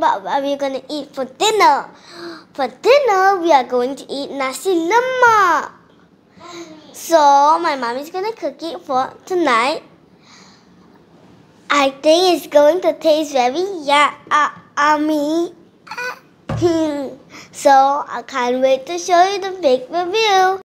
about what we're going to eat for dinner. For dinner, we are going to eat Nasi Lemak. So, my mom is going to cook it for tonight. I think it's going to taste very yummy. So, I can't wait to show you the big review.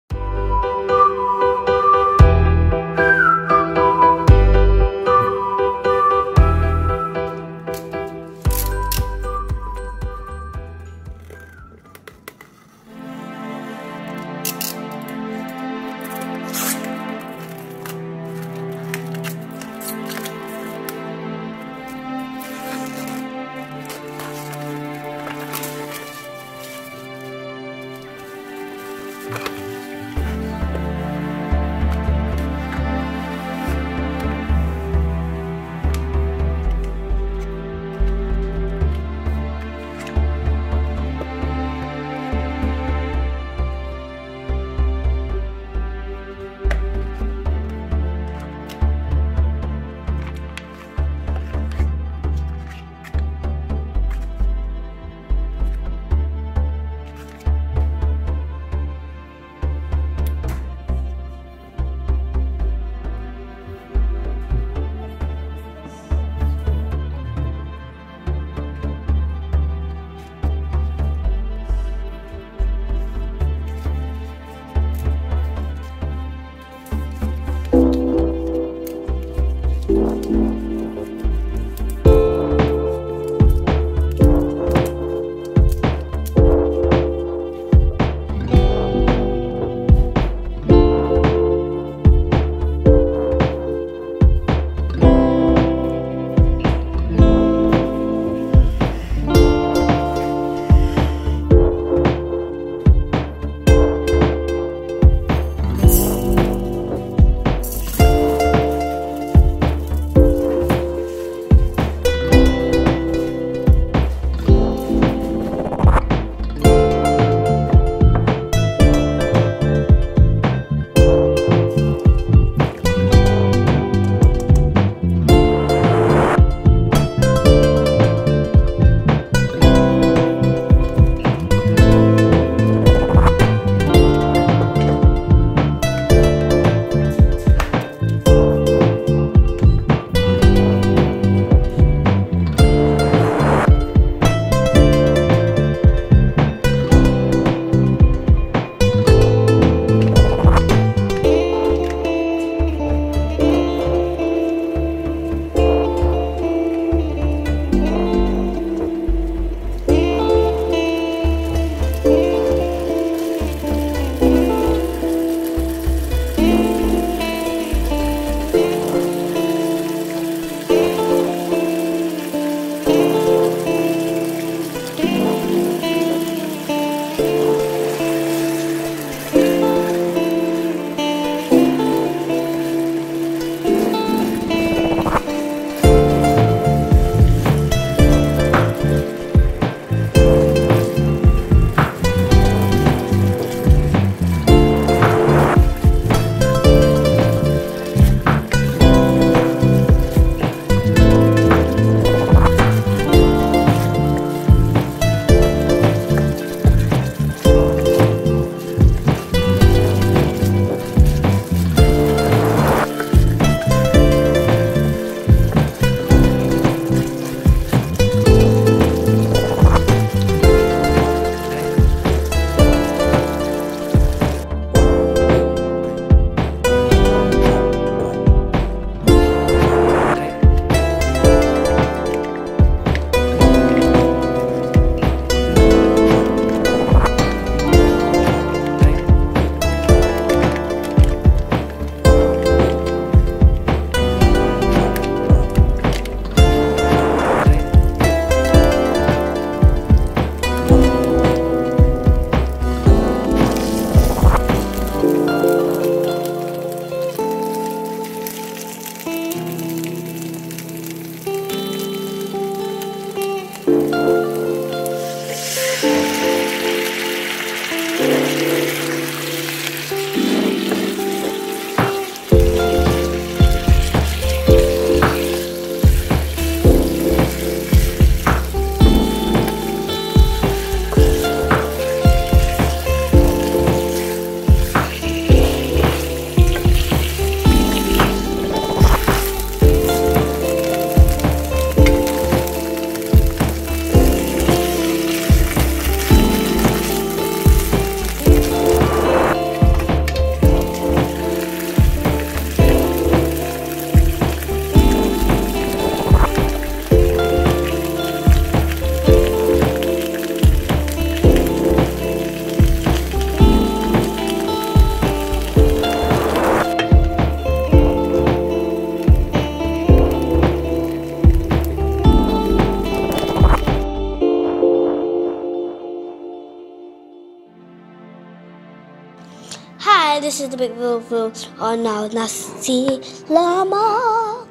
this is the big review on our Nasi Lemak.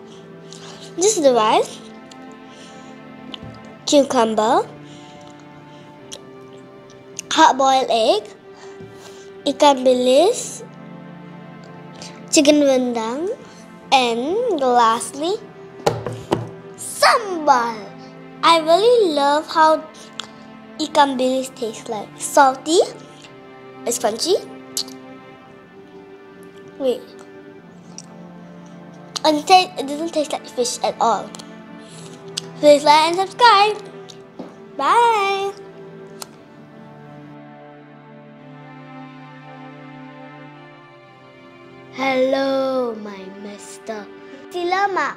This is the rice, cucumber, hard-boiled egg, ikan bilis, chicken rendang, and lastly, sambal. I really love how ikan bilis tastes like. Salty, it's crunchy. Wait. And it doesn't taste like fish at all. Please like and subscribe. Bye. Hello, my Mr. Nasi Lemak.